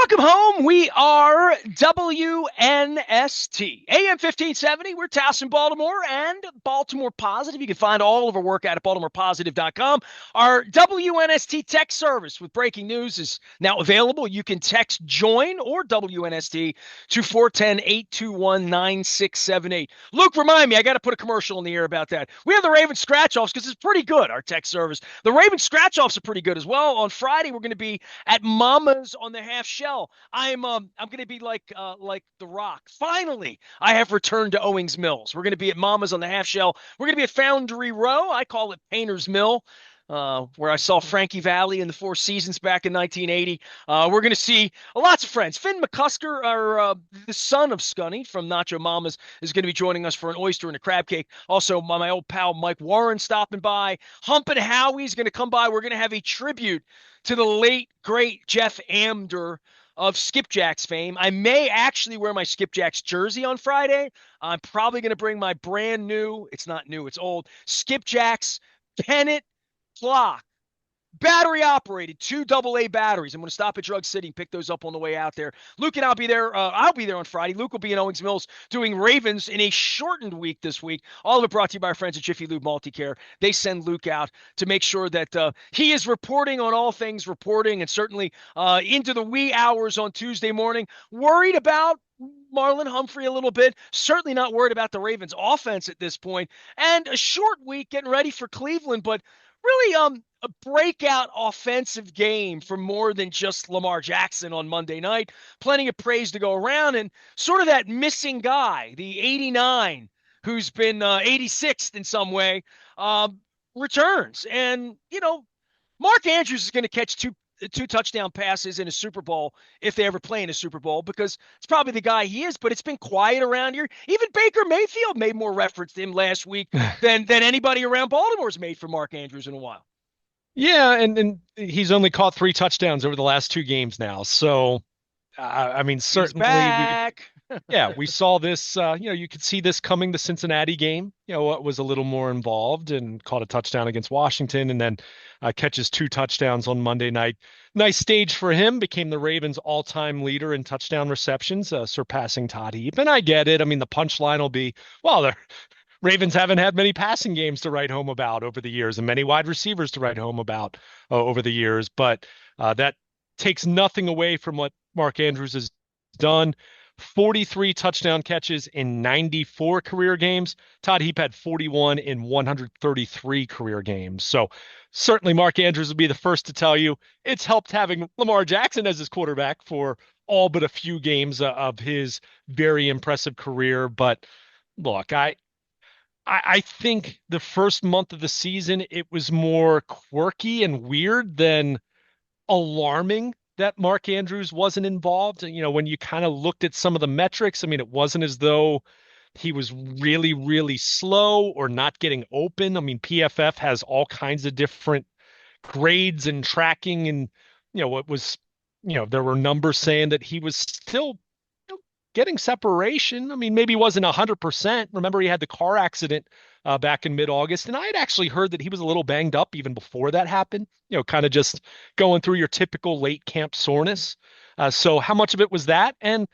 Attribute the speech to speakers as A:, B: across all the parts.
A: Welcome home. We are WNST. AM 1570. We're Towson, Baltimore, and Baltimore Positive. You can find all of our work out at baltimorepositive.com. Our WNST text service with breaking news is now available. You can text JOIN or WNST to 410-821-9678. Luke, remind me, I got to put a commercial in the air about that. We have the Ravens scratch-offs because it's pretty good, our text service. The Ravens scratch-offs are pretty good as well. On Friday, we're going to be at Mama's on the half shell. I'm going to be like The Rock. Finally, I have returned to Owings Mills. We're going to be at Mama's on the half shell. We're going to be at Foundry Row. I call it Painter's Mill. Where I saw Frankie Valli in the Four Seasons back in 1980. We're going to see lots of friends. Finn McCusker, the son of Scunny from Nacho Mamas, is going to be joining us for an oyster and a crab cake. Also, my old pal Mike Warren stopping by. Hump and Howie's going to come by. We're going to have a tribute to the late, great Jeff Amder of Skipjack's fame. I may actually wear my Skipjack's jersey on Friday. I'm probably going to bring my brand new, it's not new, it's old, Skipjack's pennant clock, battery operated, 2 AA batteries. I'm going to stop at Drug City and pick those up on the way out there. Luke and I'll be there. I'll be there on Friday. Luke will be in Owings Mills doing Ravens in a shortened week this week. All of it brought to you by our friends at Jiffy Lube Multicare. They send Luke out to make sure that he is reporting on all things reporting, and certainly into the wee hours on Tuesday morning. Worried about Marlon Humphrey a little bit. Certainly not worried about the Ravens offense at this point. And a short week getting ready for Cleveland, but really a breakout offensive game for more than just Lamar Jackson on Monday night. Plenty of praise to go around, and sort of that missing guy, the 89, who's been 86th in some way, returns. And, Mark Andrews is going to catch two touchdown passes in a Super Bowl if they ever play in a Super Bowl, because it's probably the guy he is, but it's been quiet around here. Even Baker Mayfield made more reference to him last week than anybody around Baltimore's made for Mark Andrews in a while.
B: Yeah, and he's only caught 3 touchdowns over the last 2 games now. So, I mean,
A: He's
B: certainly
A: back.
B: we saw this. You could see this coming. The Cincinnati game, what was a little more involved and caught a touchdown against Washington, and then catches 2 touchdowns on Monday night. Nice stage for him. Became the Ravens' all-time leader in touchdown receptions, surpassing Todd Heap. And I get it. I mean, the punchline will be, well, the Ravens haven't had many passing games to write home about over the years, and many wide receivers to write home about over the years. But that takes nothing away from what Mark Andrews has done. 43 touchdown catches in 94 career games. Todd Heap had 41 in 133 career games. So certainly Mark Andrews will be the first to tell you it's helped having Lamar Jackson as his quarterback for all but a few games of his very impressive career. But look, I think the first month of the season, it was more quirky and weird than alarming that Mark Andrews wasn't involved. When you kind of looked at some of the metrics, I mean, it wasn't as though he was really, really slow or not getting open. I mean, PFF has all kinds of different grades and tracking, and it was, there were numbers saying that he was still getting separation. I mean, maybe he wasn't 100%. Remember, he had the car accident back in mid-August, and I had actually heard that he was a little banged up even before that happened, kind of just going through your typical late camp soreness. So how much of it was that? And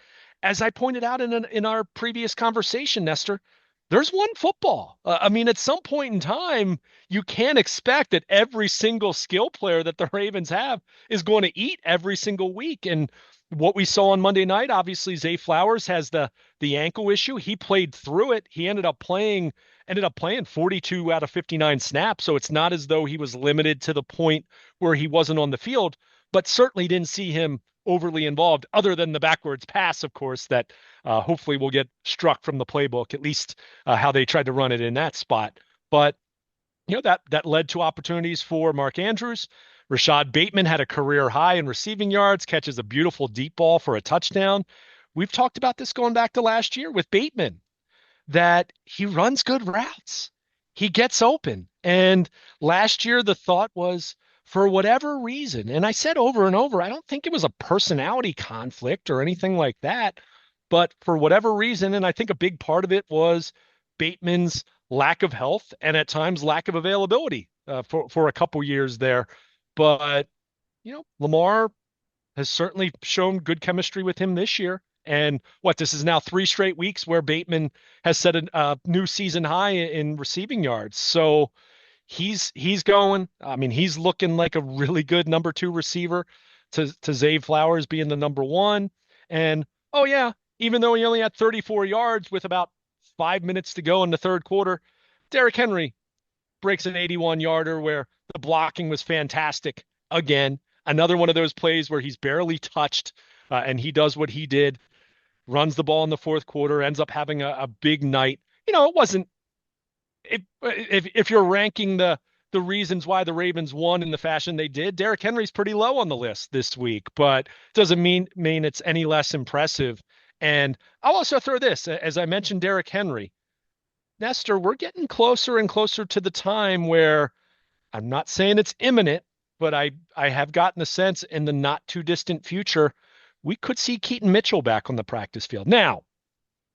B: as I pointed out in our previous conversation, Nestor, there's one football. I mean, at some point in time, you can't expect that every single skill player that the Ravens have is going to eat every single week. And what we saw on Monday night, obviously Zay Flowers has the ankle issue. He played through it. He ended up playing 42 out of 59 snaps. So it's not as though he was limited to the point where he wasn't on the field, but certainly didn't see him overly involved, other than the backwards pass, of course, that hopefully will get struck from the playbook, at least how they tried to run it in that spot. But that led to opportunities for Mark Andrews. Rashad Bateman had a career high in receiving yards, catches a beautiful deep ball for a touchdown. We've talked about this going back to last year with Bateman, that he runs good routes. He gets open. And last year, the thought was, for whatever reason, and I said over and over, I don't think it was a personality conflict or anything like that, but for whatever reason, and I think a big part of it was Bateman's lack of health and at times lack of availability for a couple years there. But, Lamar has certainly shown good chemistry with him this year. And this is now 3 straight weeks where Bateman has set a new season high in receiving yards. So he's going. I mean, he's looking like a really good number two receiver to Zay Flowers being the number one. And oh yeah, even though he only had 34 yards with about 5 minutes to go in the third quarter, Derrick Henry breaks an 81 yarder where the blocking was fantastic. Again, another one of those plays where he's barely touched and he does what he did, runs the ball in the fourth quarter, ends up having a big night. It wasn't if you're ranking the reasons why the Ravens won in the fashion they did, Derrick Henry's pretty low on the list this week, but doesn't mean it's any less impressive. And I'll also throw this, as I mentioned, Derrick Henry, Nestor, we're getting closer and closer to the time where I'm not saying it's imminent, but I have gotten the sense in the not too distant future, we could see Keaton Mitchell back on the practice field. Now,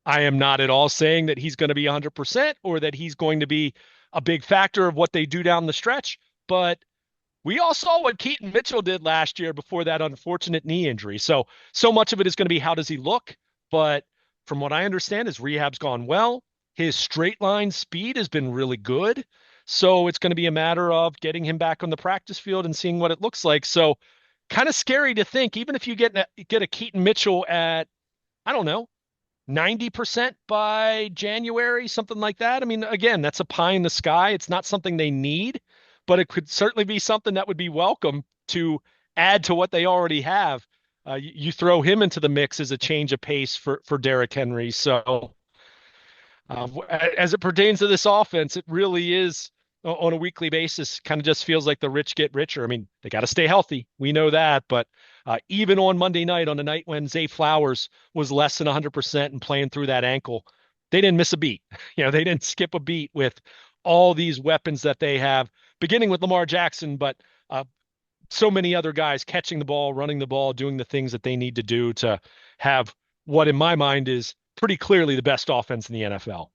B: I am not at all saying that he's going to be 100% or that he's going to be a big factor of what they do down the stretch, but we all saw what Keaton Mitchell did last year before that unfortunate knee injury. So much of it is going to be how does he look? But from what I understand, his rehab's gone well. His straight line speed has been really good. So it's going to be a matter of getting him back on the practice field and seeing what it looks like. So kind of scary to think, even if you get a Keaton Mitchell at, I don't know, 90% by January, something like that. I mean, again, that's a pie in the sky. It's not something they need, but it could certainly be something that would be welcome to add to what they already have. You throw him into the mix as a change of pace for Derrick Henry. So as it pertains to this offense, it really is on a weekly basis, kind of just feels like the rich get richer. I mean, they got to stay healthy. We know that. But even on Monday night, on the night when Zay Flowers was less than 100% and playing through that ankle, they didn't miss a beat. They didn't skip a beat with all these weapons that they have, beginning with Lamar Jackson, but so many other guys catching the ball, running the ball, doing the things that they need to do to have what, in my mind, is pretty clearly the best offense in the NFL.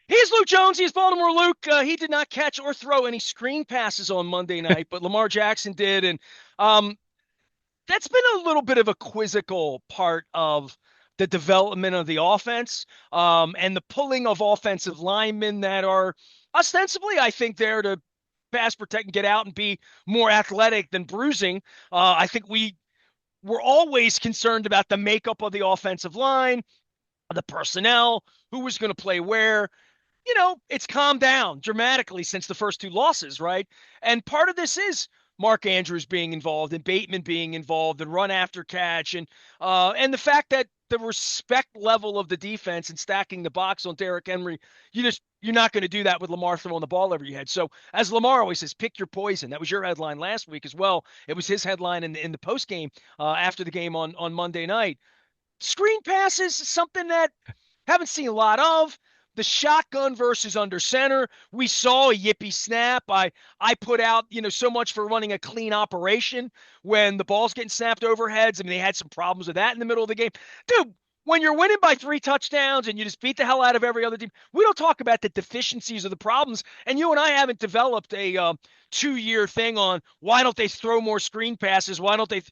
A: He's Luke Jones. He's Baltimore Luke. He did not catch or throw any screen passes on Monday night, but Lamar Jackson did. And that's been a little bit of a quizzical part of the development of the offense and the pulling of offensive linemen that are ostensibly, I think, there to pass protect and get out and be more athletic than bruising. I think we were always concerned about the makeup of the offensive line, the personnel, who was going to play where. It's calmed down dramatically since the first two losses, right? And part of this is Mark Andrews being involved and Bateman being involved and run after catch and the fact that the respect level of the defense and stacking the box on Derrick Henry, you're not going to do that with Lamar throwing the ball over your head. So as Lamar always says, pick your poison. That was your headline last week as well. It was his headline in the post game after the game on Monday night. Screen passes, something that haven't seen a lot of. The shotgun versus under center, we saw a yippee snap. I put out, so much for running a clean operation when the ball's getting snapped overheads. I mean, they had some problems with that in the middle of the game. Dude, when you're winning by 3 touchdowns and you just beat the hell out of every other team, we don't talk about the deficiencies or the problems. And you and I haven't developed a 2-year thing on why don't they throw more screen passes? Why don't they?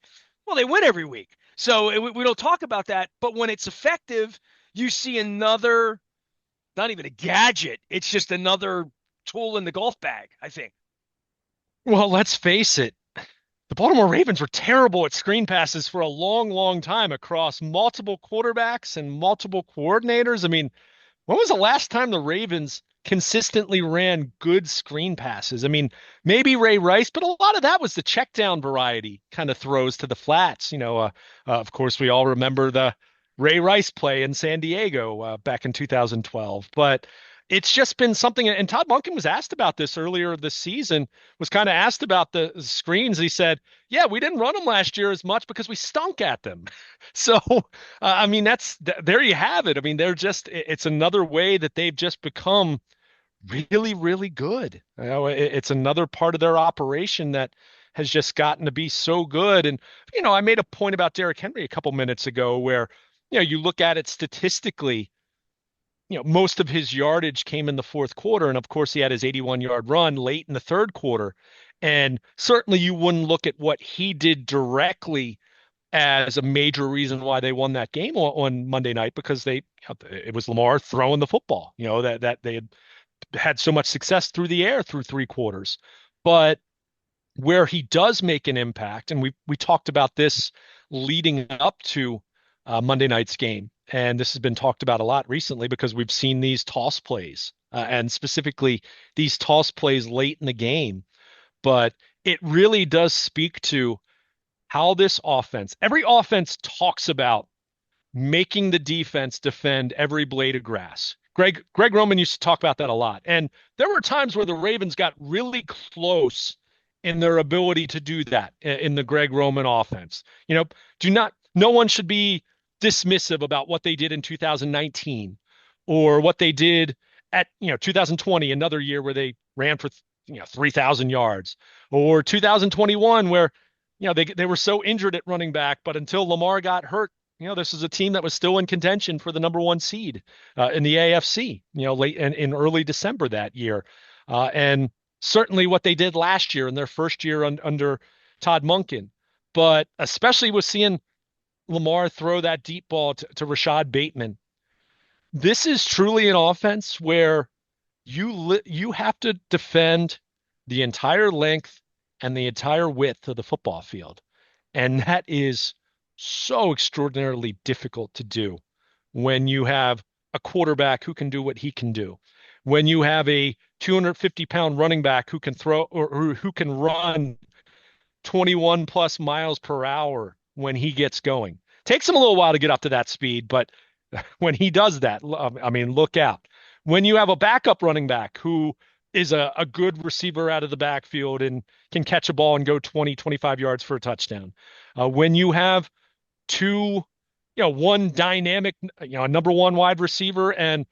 A: Well, they win every week. So we don't talk about that. But when it's effective, you see another – not even a gadget. It's just another tool in the golf bag, I think.
B: Well, let's face it. The Baltimore Ravens were terrible at screen passes for a long, long time across multiple quarterbacks and multiple coordinators. I mean, when was the last time the Ravens consistently ran good screen passes? I mean, maybe Ray Rice, but a lot of that was the check down variety kind of throws to the flats. Of course, we all remember the Ray Rice play in San Diego back in 2012. But it's just been something, and Todd Monken was asked about this earlier this season, was kind of asked about the screens. He said, yeah, we didn't run them last year as much because we stunk at them. So, I mean, there you have it. I mean, it's another way that they've just become really, really good. It's another part of their operation that has just gotten to be so good. And, I made a point about Derrick Henry a couple minutes ago where, you look at it statistically, most of his yardage came in the fourth quarter. And of course, he had his 81-yard run late in the third quarter. And certainly you wouldn't look at what he did directly as a major reason why they won that game on Monday night, because it was Lamar throwing the football, that they had so much success through the air through three quarters. But where he does make an impact, and we talked about this leading up to Monday night's game, and this has been talked about a lot recently because we've seen these toss plays, and specifically these toss plays late in the game. But it really does speak to how this offense, every offense talks about making the defense defend every blade of grass. Greg Roman used to talk about that a lot. And there were times where the Ravens got really close in their ability to do that in the Greg Roman offense. No one should be dismissive about what they did in 2019 or what they did at 2020, another year where they ran for 3,000 yards, or 2021 where they were so injured at running back, but until Lamar got hurt, this is a team that was still in contention for the number one seed in the AFC, late in early December that year. And certainly what they did last year in their first year under Todd Monken, but especially with seeing Lamar throw that deep ball to Rashad Bateman. This is truly an offense where you have to defend the entire length and the entire width of the football field. And that is so extraordinarily difficult to do when you have a quarterback who can do what he can do, when you have a 250-pound running back who can throw or who can run 21 plus miles per hour when he gets going. Takes him a little while to get up to that speed, but when he does that, I mean, look out. When you have a backup running back who is a good receiver out of the backfield and can catch a ball and go 20, 25 yards for a touchdown. When you have one dynamic, a number one wide receiver and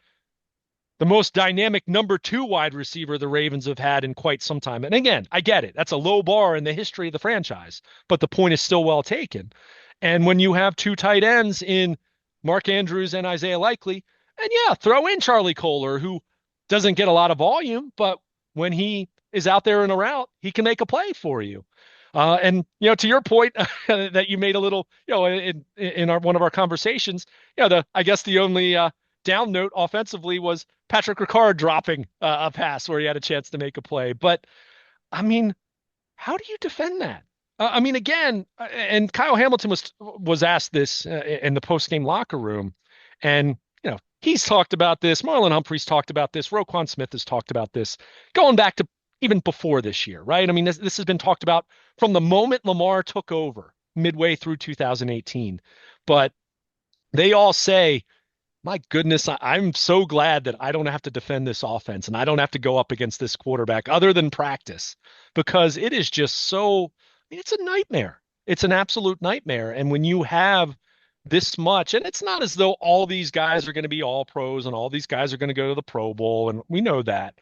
B: the most dynamic number two wide receiver the Ravens have had in quite some time. And again, I get it. That's a low bar in the history of the franchise, but the point is still well taken. And when you have two tight ends in Mark Andrews and Isaiah Likely, and throw in Charlie Kohler, who doesn't get a lot of volume, but when he is out there in a route, he can make a play for you. And to your point that you made a little, in one of our conversations, I guess the only down note offensively was Patrick Ricard dropping a pass where he had a chance to make a play. But I mean, how do you defend that? I mean, again, and Kyle Hamilton was asked this in the post-game locker room, and he's talked about this. Marlon Humphrey's talked about this. Roquan Smith has talked about this going back to even before this year, right? I mean, this has been talked about from the moment Lamar took over midway through 2018. But they all say, my goodness, I'm so glad that I don't have to defend this offense and I don't have to go up against this quarterback other than practice, because it is just so, it's a nightmare. It's an absolute nightmare. And when you have this much, and it's not as though all these guys are going to be all pros and all these guys are going to go to the Pro Bowl, and we know that,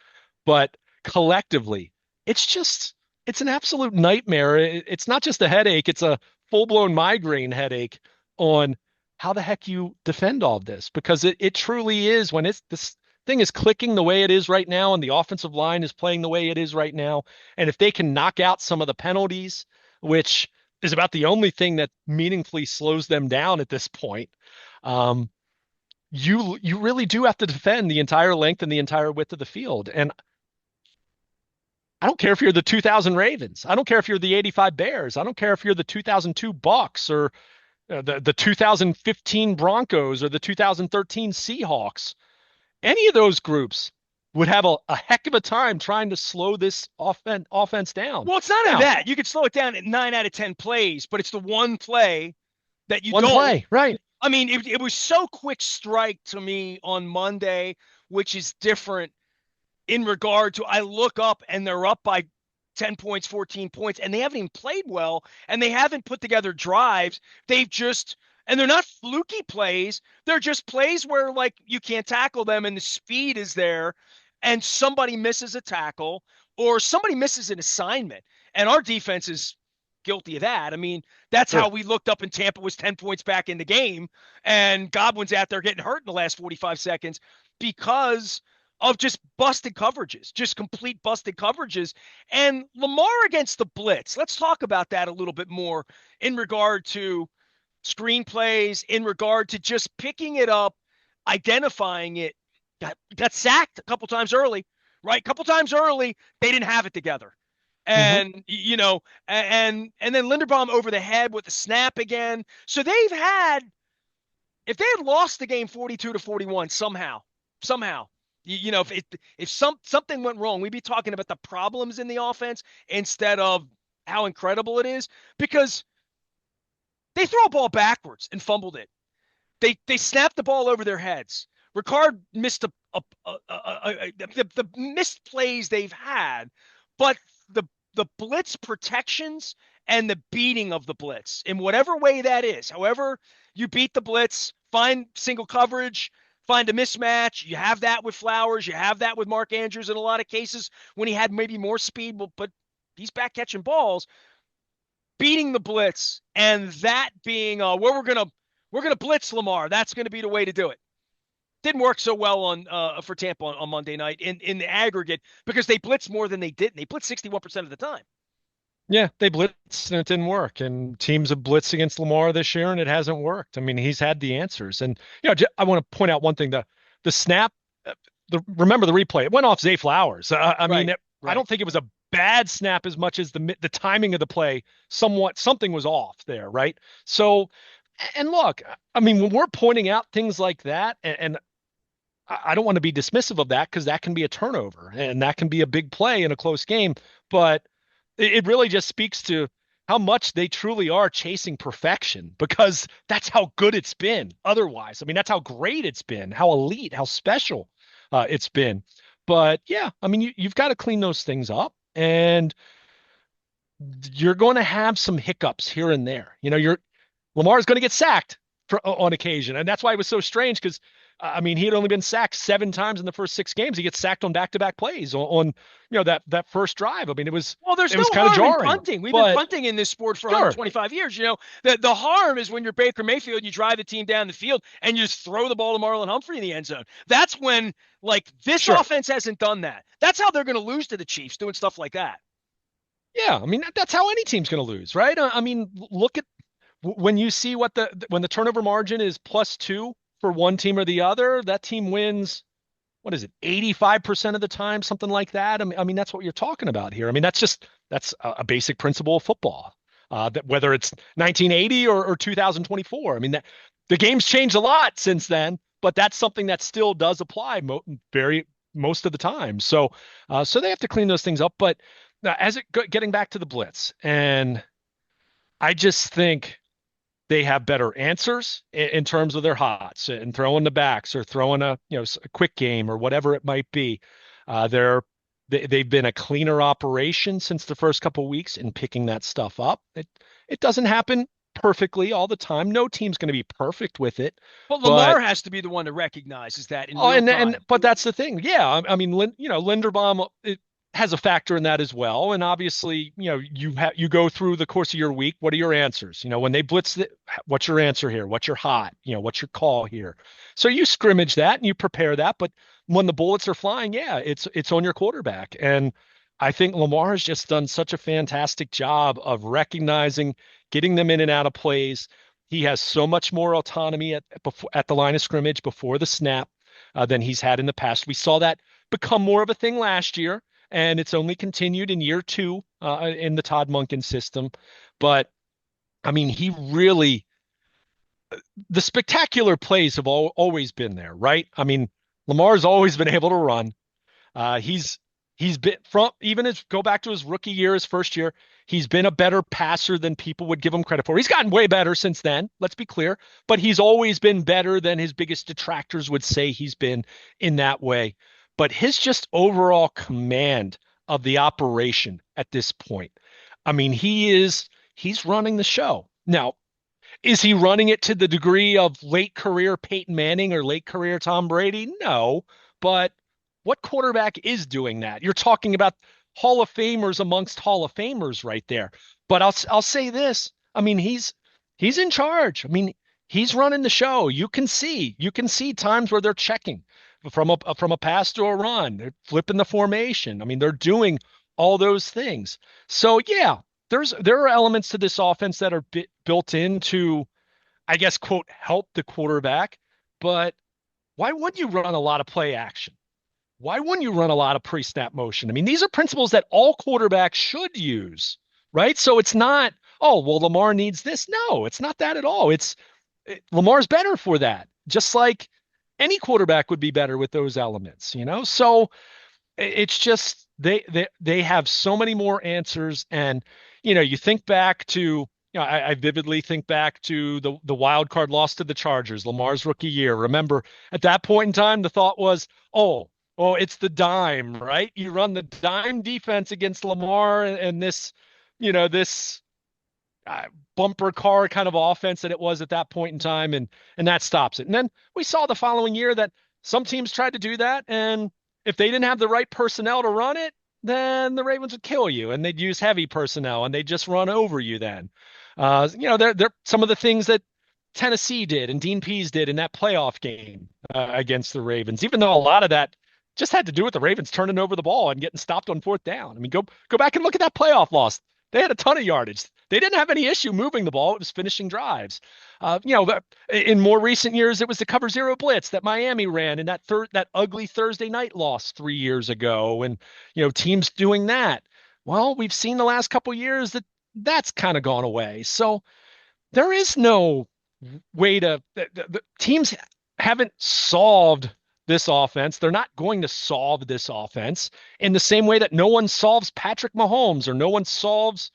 B: but collectively, it's an absolute nightmare. It's not just a headache, it's a full-blown migraine headache on how the heck you defend all of this, because it truly is, when this thing is clicking the way it is right now and the offensive line is playing the way it is right now, and if they can knock out some of the penalties, which is about the only thing that meaningfully slows them down at this point, you really do have to defend the entire length and the entire width of the field. And I don't care if you're the 2000 Ravens. I don't care if you're the 85 Bears. I don't care if you're the 2002 Bucs or the 2015 Broncos or the 2013 Seahawks. Any of those groups would have a heck of a time trying to slow this offense down.
A: Well, it's not only that. You could slow it down at 9 out of 10 plays, but it's the one play that you don't.
B: One play, right.
A: I mean, it was so quick strike to me on Monday, which is different in regard to, I look up and they're up by 10 points, 14 points, and they haven't even played well, and they haven't put together drives. And they're not fluky plays. They're just plays where, like, you can't tackle them and the speed is there and somebody misses a tackle or somebody misses an assignment. And our defense is guilty of that. I mean, that's how we looked up, and Tampa was 10 points back in the game, and Godwin's out there getting hurt in the last 45 seconds because of just busted coverages, just complete busted coverages. And Lamar against the blitz, let's talk about that a little bit more in regard to screenplays in regard to just picking it up, identifying it. Got sacked a couple times early, right? A couple times early, they didn't have it together.
B: Hmm.
A: And and then Linderbaum over the head with the snap again. So they've had, if they had lost the game 42-41 somehow, if something went wrong, we'd be talking about the problems in the offense instead of how incredible it is, because they throw a ball backwards and fumbled it. They snapped the ball over their heads. Ricard missed the missed plays they've had, but the blitz protections and the beating of the blitz in whatever way that is, however you beat the blitz, find single coverage, find a mismatch. You have that with Flowers. You have that with Mark Andrews in a lot of cases when he had maybe more speed, but he's back catching balls. Beating the blitz and that being where we're gonna blitz Lamar. That's gonna be the way to do it. Didn't work so well on for Tampa on Monday night in the aggregate because they blitzed more than they didn't. They blitzed 61% of the time.
B: Yeah, they blitzed and it didn't work. And teams have blitzed against Lamar this year and it hasn't worked. I mean, he's had the answers. And I want to point out one thing: the snap, remember the replay? It went off Zay Flowers. I mean,
A: Right,
B: I
A: right.
B: don't think it was a bad snap as much as the timing of the play. Something was off there, right? So, and look, I mean, when we're pointing out things like that, and I don't want to be dismissive of that because that can be a turnover and that can be a big play in a close game. But it really just speaks to how much they truly are chasing perfection because that's how good it's been otherwise. I mean, that's how great it's been, how elite, how special it's been. But yeah, I mean, you've got to clean those things up and you're going to have some hiccups here and there. Lamar's going to get sacked on occasion, and that's why it was so strange because I mean he had only been sacked 7 times in the first 6 games. He gets sacked on back-to-back plays on that first drive. I mean
A: Well, there's
B: it
A: no
B: was kind of
A: harm in
B: jarring,
A: punting. We've been
B: but
A: punting in this sport for
B: sure,
A: 125 years. The harm is when you're Baker Mayfield, you drive the team down the field and you just throw the ball to Marlon Humphrey in the end zone. That's when, like, this
B: sure,
A: offense hasn't done that. That's how they're going to lose to the Chiefs, doing stuff like that.
B: yeah. I mean that's how any team's going to lose, right? I mean look at when you see when the turnover margin is +2 for one team or the other, that team wins. What is it, 85% of the time, something like that. I mean, that's what you're talking about here. I mean, that's a basic principle of football. That whether it's 1980 or 2024. I mean, that the game's changed a lot since then, but that's something that still does apply most of the time. So they have to clean those things up. But getting back to the blitz, and I just think they have better answers in terms of their hots and throwing the backs or throwing a quick game or whatever it might be. They've been a cleaner operation since the first couple of weeks in picking that stuff up. It doesn't happen perfectly all the time. No team's going to be perfect with it,
A: But
B: but
A: Lamar has to be the one to recognize is that in
B: oh,
A: real
B: and
A: time.
B: but that's the thing. Yeah, I mean, Linderbaum has a factor in that as well. And obviously, you go through the course of your week. What are your answers? When they blitz, what's your answer here? What's your hot? What's your call here? So you scrimmage that and you prepare that. But when the bullets are flying, yeah, it's on your quarterback. And I think Lamar has just done such a fantastic job of recognizing, getting them in and out of plays. He has so much more autonomy at the line of scrimmage before the snap than he's had in the past. We saw that become more of a thing last year, and it's only continued in year 2 in the Todd Monken system. But I mean, he really the spectacular plays have always been there, right? I mean, Lamar's always been able to run. He's been from even as go back to his rookie year, his first year, he's been a better passer than people would give him credit for. He's gotten way better since then, let's be clear, but he's always been better than his biggest detractors would say he's been in that way. But his just overall command of the operation at this point, I mean, he's running the show. Now, is he running it to the degree of late career Peyton Manning or late career Tom Brady? No, but what quarterback is doing that? You're talking about Hall of Famers amongst Hall of Famers right there. But I'll say this. I mean, he's in charge. I mean, he's running the show. You can see times where they're checking from a pass to a run. They're flipping the formation. I mean, they're doing all those things. So yeah, there are elements to this offense that are built into I guess, quote, help the quarterback. But why wouldn't you run a lot of play action? Why wouldn't you run a lot of pre-snap motion? I mean, these are principles that all quarterbacks should use, right? So it's not, oh, well, Lamar needs this. No, it's not that at all. Lamar's better for that, just like any quarterback would be better with those elements, you know? So it's just they have so many more answers. And, you think back to, I vividly think back to the wild card loss to the Chargers, Lamar's rookie year. Remember, at that point in time, the thought was, oh, it's the dime, right? You run the dime defense against Lamar and this, this uh, bumper car kind of offense that it was at that point in time, and that stops it. And then we saw the following year that some teams tried to do that, and if they didn't have the right personnel to run it, then the Ravens would kill you, and they'd use heavy personnel, and they'd just run over you. Then, they're some of the things that Tennessee did and Dean Pease did in that playoff game against the Ravens, even though a lot of that just had to do with the Ravens turning over the ball and getting stopped on fourth down. I mean, go back and look at that playoff loss. They had a ton of yardage. They didn't have any issue moving the ball. It was finishing drives. In more recent years, it was the cover zero blitz that Miami ran in that ugly Thursday night loss 3 years ago, and teams doing that. Well, we've seen the last couple of years that that's kind of gone away. So there is no way the teams haven't solved this offense. They're not going to solve this offense in the same way that no one solves Patrick Mahomes or no one solves,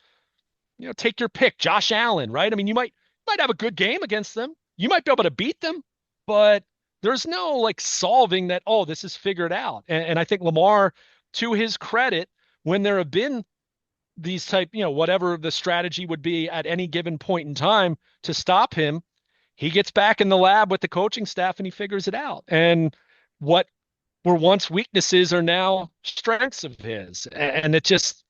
B: take your pick, Josh Allen, right? I mean, you might have a good game against them. You might be able to beat them, but there's no like solving that, oh, this is figured out. And I think Lamar, to his credit, when there have been these type, whatever the strategy would be at any given point in time to stop him, he gets back in the lab with the coaching staff and he figures it out. And what were once weaknesses are now strengths of his. And it just,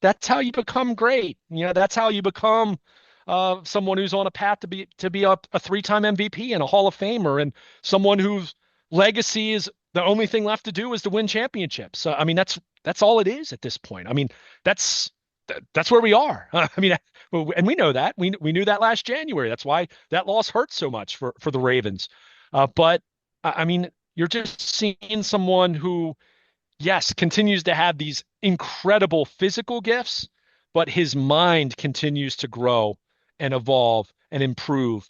B: that's how you become great. That's how you become someone who's on a path to be a three-time MVP and a Hall of Famer, and someone whose legacy is the only thing left to do is to win championships. So, I mean, that's all it is at this point. I mean, that's where we are. I mean, and we know that. We knew that last January. That's why that loss hurt so much for the Ravens. But I mean, you're just seeing someone who, yes, continues to have these incredible physical gifts, but his mind continues to grow and evolve and improve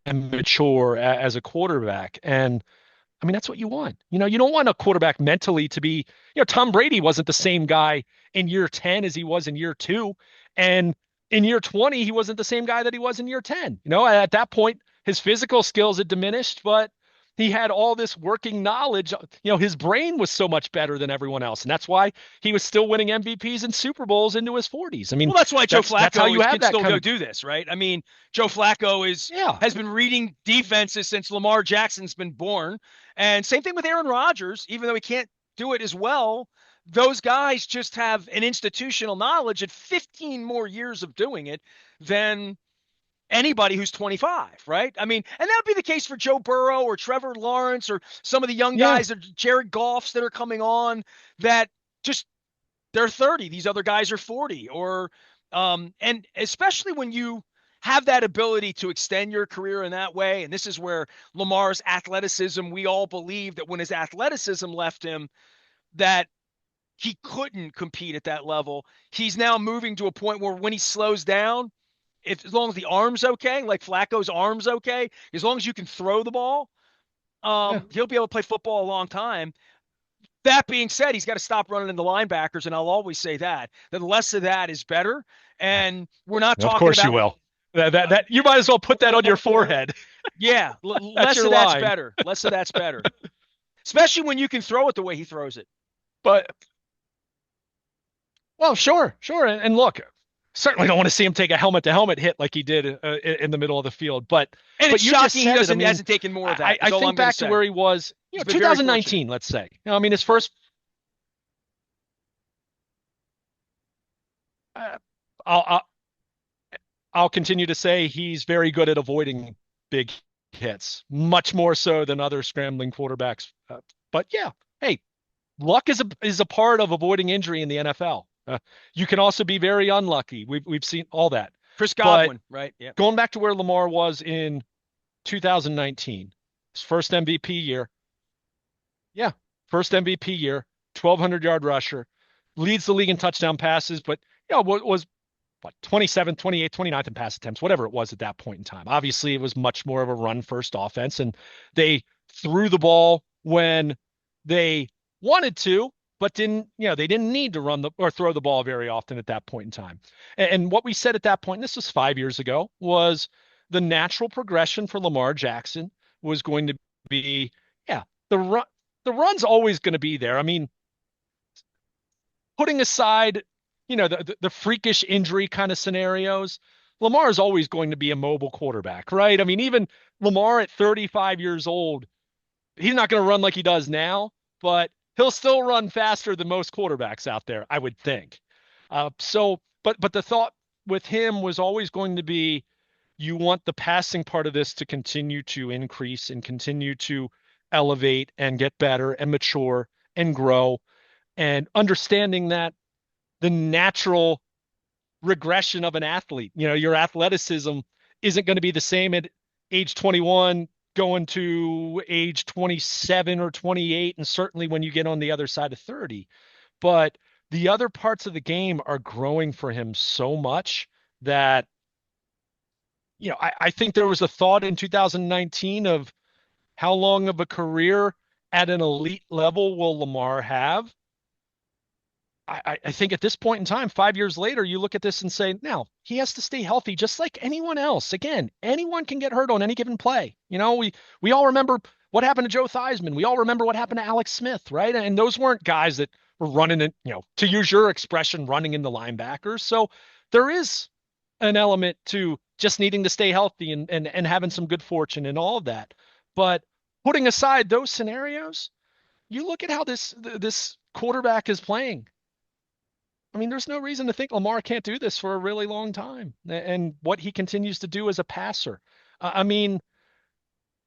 B: and mature as a quarterback. And I mean, that's what you want. You don't want a quarterback mentally to be, Tom Brady wasn't the same guy in year 10 as he was in year 2. And in year 20, he wasn't the same guy that he was in year 10. At that point, his physical skills had diminished, but he had all this working knowledge. His brain was so much better than everyone else. And that's why he was still winning MVPs and Super Bowls into his 40s. I mean,
A: well, that's why Joe Flacco
B: can
A: still go do this, right? I mean, Joe Flacco has been reading defenses since Lamar Jackson's been born. And same thing with Aaron Rodgers, even though he can't do it as well. Those guys just have an institutional knowledge and 15 more years of doing it than anybody who's 25, right? I mean, and that would be the case for Joe Burrow or Trevor Lawrence or some of the young guys, Jared Goffs that are coming on that just they're 30. These other guys are 40 and especially when you have that ability to extend your career in that way. And this is where Lamar's athleticism, we all believe that when his athleticism left him, that he couldn't compete at that level. He's now moving to a point where when he slows down, as long as the arm's okay, like Flacco's arm's okay, as long as you can throw the ball, he'll be able to play football a long time. That being said, he's got to stop running into linebackers, and I'll always say that less of that is better. And we're not talking about.
B: Of course you will. That you might as well put that on your forehead.
A: Yeah, less of that's better. Less of that's better, especially when you can throw it the way he throws it.
B: But well, sure, and look. Certainly don't want to see him take a helmet-to-helmet hit like he did in the middle of the field. But
A: it's shocking he hasn't taken more of that.
B: I think back to where he was, 2019, let's say. I mean, his first. I'll continue to say he's very good at avoiding big hits, much more so than other scrambling quarterbacks. But yeah, hey, luck is a part of avoiding injury in the NFL. You can also be very unlucky. We've seen all that.
A: Chris
B: But
A: Godwin, right? Yeah.
B: going back to where Lamar was in 2019, his first MVP year. Yeah, first MVP year, 1,200-yard rusher, leads the league in touchdown passes, but what was what 27th, 28th, 29th in pass attempts, whatever it was at that point in time. Obviously, it was much more of a run first offense, and they threw the ball when they wanted to, but they didn't need to run the or throw the ball very often at that point in time. And what we said at that point, and this was 5 years ago, was the natural progression for Lamar Jackson was going to be, yeah, the run's always going to be there. I mean, putting aside, the freakish injury kind of scenarios, Lamar is always going to be a mobile quarterback, right? I mean, even Lamar at 35 years old, he's not going to run like he does now, but he'll still run faster than most quarterbacks out there, I would think. But the thought with him was always going to be, you want the passing part of this to continue to increase and continue to elevate and get better and mature and grow, and understanding that the natural regression of an athlete, your athleticism isn't going to be the same at age 21 going to age 27 or 28, and certainly when you get on the other side of 30. But the other parts of the game are growing for him so much that, I think there was a thought in 2019 of how long of a career at an elite level will Lamar have. I think at this point in time, 5 years later, you look at this and say, now he has to stay healthy just like anyone else. Again, anyone can get hurt on any given play. We all remember what happened to Joe Theismann. We all remember what happened to Alex Smith, right? And those weren't guys that were running in, to use your expression, running in the linebackers. So there is an element to just needing to stay healthy and having some good fortune and all of that. But putting aside those scenarios, you look at how this quarterback is playing. I mean, there's no reason to think Lamar can't do this for a really long time, and what he continues to do as a passer. I mean,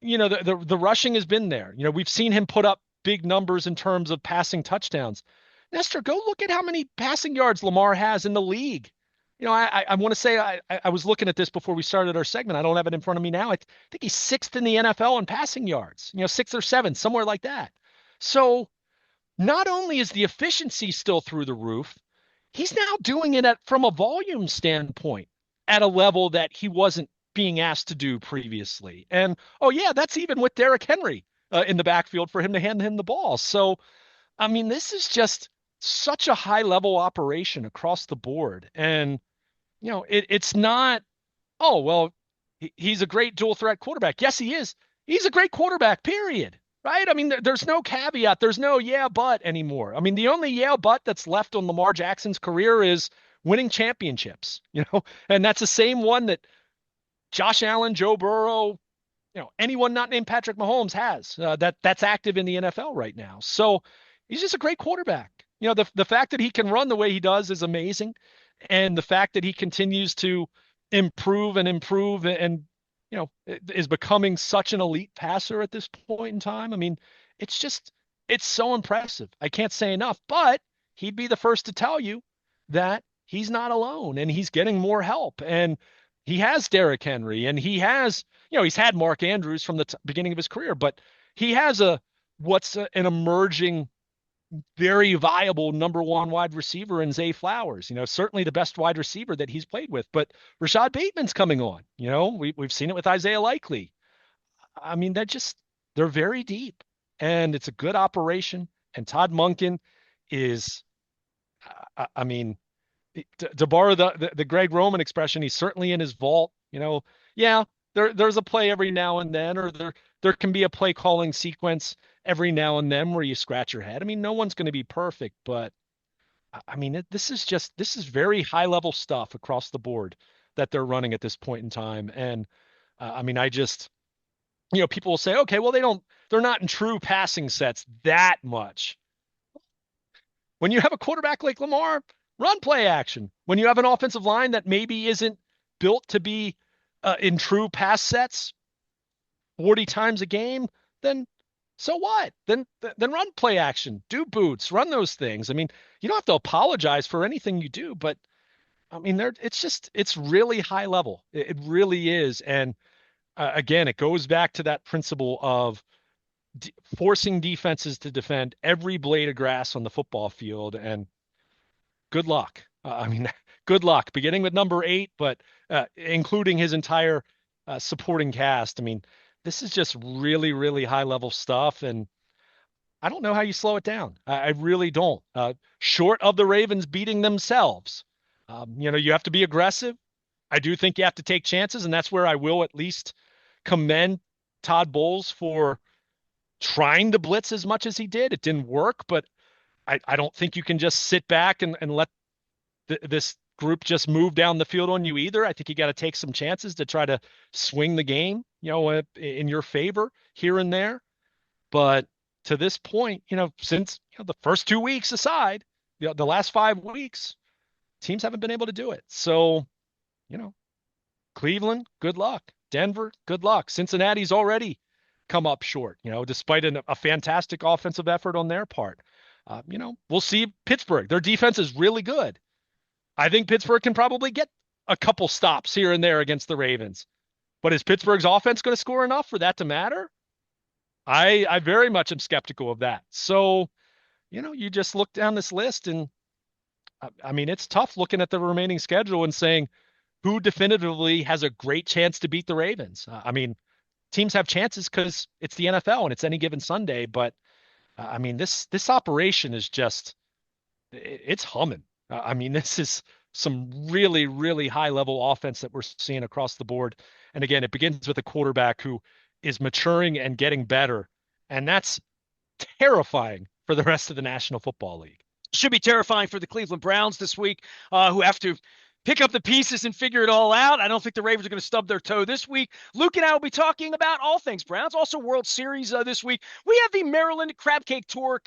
B: the rushing has been there. We've seen him put up big numbers in terms of passing touchdowns. Nestor, go look at how many passing yards Lamar has in the league. I want to say I was looking at this before we started our segment. I don't have it in front of me now. I think he's sixth in the NFL in passing yards. Sixth or seventh, somewhere like that. So not only is the efficiency still through the roof, he's now doing it from a volume standpoint at a level that he wasn't being asked to do previously. And, oh, yeah, that's even with Derrick Henry in the backfield for him to hand him the ball. So, I mean, this is just such a high-level operation across the board. And, it's not, oh, well, he's a great dual-threat quarterback. Yes, he is. He's a great quarterback, period. Right? I mean, there's no caveat. There's no yeah, but anymore. I mean, the only yeah, but that's left on Lamar Jackson's career is winning championships, and that's the same one that Josh Allen, Joe Burrow, anyone not named Patrick Mahomes has that's active in the NFL right now. So he's just a great quarterback. The fact that he can run the way he does is amazing. And the fact that he continues to improve and is becoming such an elite passer at this point in time. I mean, it's so impressive. I can't say enough, but he'd be the first to tell you that he's not alone and he's getting more help. And he has Derrick Henry, and he has, he's had Mark Andrews from the beginning of his career, but he has an emerging, very viable number one wide receiver in Zay Flowers, certainly the best wide receiver that he's played with. But Rashad Bateman's coming on, we've seen it with Isaiah Likely. I mean, they're very deep, and it's a good operation. And Todd Monken is, I mean, to borrow the Greg Roman expression, he's certainly in his vault. Yeah, there's a play every now and then, or there can be a play calling sequence every now and then where you scratch your head. I mean, no one's going to be perfect, but I mean, this is very high level stuff across the board that they're running at this point in time. And I mean, people will say, okay, well, they're not in true passing sets that much. When you have a quarterback like Lamar, run play action. When you have an offensive line that maybe isn't built to be in true pass sets 40 times a game, then so what? Then run play action, do boots, run those things. I mean, you don't have to apologize for anything you do, but I mean, it's really high level. It really is. And again, it goes back to that principle of forcing defenses to defend every blade of grass on the football field. And good luck. I mean, good luck, beginning with number 8, but including his entire supporting cast. I mean, this is just really, really high level stuff. And I don't know how you slow it down. I really don't. Short of the Ravens beating themselves, you have to be aggressive. I do think you have to take chances, and that's where I will at least commend Todd Bowles for trying to blitz as much as he did. It didn't work, but I don't think you can just sit back and let this group just move down the field on you either. I think you got to take some chances to try to swing the game, in your favor here and there. But to this point, since the first 2 weeks aside, the last 5 weeks, teams haven't been able to do it. So, you know, Cleveland, good luck. Denver, good luck. Cincinnati's already come up short, despite a fantastic offensive effort on their part. We'll see Pittsburgh. Their defense is really good. I think Pittsburgh can probably get a couple stops here and there against the Ravens. But is Pittsburgh's offense going to score enough for that to matter? I very much am skeptical of that. So, you just look down this list and I mean, it's tough looking at the remaining schedule and saying who definitively has a great chance to beat the Ravens. I mean, teams have chances because it's the NFL and it's any given Sunday. But I mean, this operation is just it's humming. I mean, this is some really, really high level offense that we're seeing across the board. And again, it begins with a quarterback who is maturing and getting better. And that's terrifying for the rest of the National Football League.
A: Should be terrifying for the Cleveland Browns this week, who have to pick up the pieces and figure it all out. I don't think the Ravens are going to stub their toe this week. Luke and I will be talking about all things Browns, also World Series this week. We have the Maryland Crab Cake Tour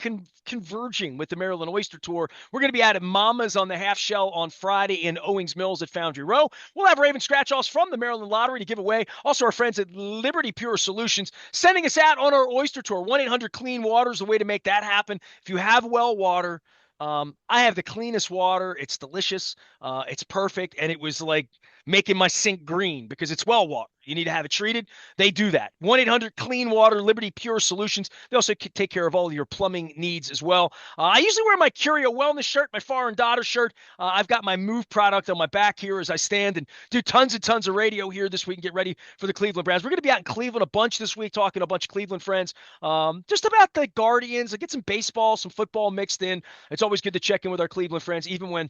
A: converging with the Maryland Oyster Tour. We're going to be out at Mama's on the Half Shell on Friday in Owings Mills at Foundry Row. We'll have Raven scratch-offs from the Maryland Lottery to give away. Also, our friends at Liberty Pure Solutions sending us out on our Oyster Tour. 1-800-CLEAN-WATER is the way to make that happen. If you have well water, I have the cleanest water. It's delicious. It's perfect. And it was like making my sink green because it's well water. You need to have it treated. They do that. 1-800-CLEAN-WATER, Liberty Pure Solutions. They also take care of all of your plumbing needs as well. I usually wear my Curio Wellness shirt, my Foreign Daughter shirt. I've got my Move product on my back here as I stand and do tons and tons of radio here this week and get ready for the Cleveland Browns. We're going to be out in Cleveland a bunch this week, talking to a bunch of Cleveland friends just about the Guardians. I get some baseball, some football mixed in. It's always good to check in with our Cleveland friends, even when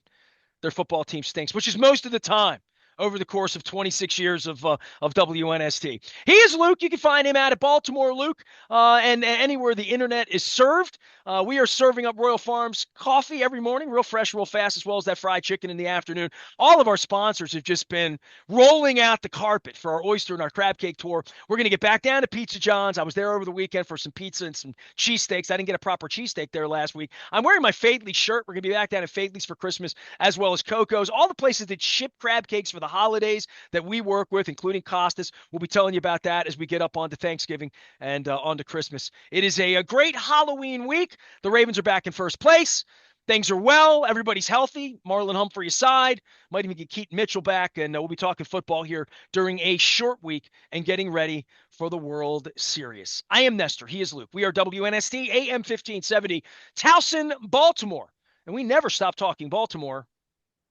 A: their football team stinks, which is most of the time over the course of 26 years of WNST. He is Luke. You can find him out at Baltimore Luke and anywhere the internet is served. We are serving up Royal Farms coffee every morning, real fresh, real fast, as well as that fried chicken in the afternoon. All of our sponsors have just been rolling out the carpet for our oyster and our crab cake tour. We're going to get back down to Pizza John's. I was there over the weekend for some pizza and some cheesesteaks. I didn't get a proper cheesesteak there last week. I'm wearing my Fadley shirt. We're going to be back down at Fadley's for Christmas, as well as Coco's. All the places that ship crab cakes for the holidays that we work with, including Costas. We'll be telling you about that as we get up onto Thanksgiving and onto Christmas. It is a great Halloween week. The Ravens are back in first place. Things are well. Everybody's healthy. Marlon Humphrey aside. Might even get Keaton Mitchell back. And we'll be talking football here during a short week and getting ready for the World Series. I am Nestor. He is Luke. We are WNST AM 1570, Towson, Baltimore. And we never stop talking Baltimore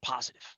A: positive.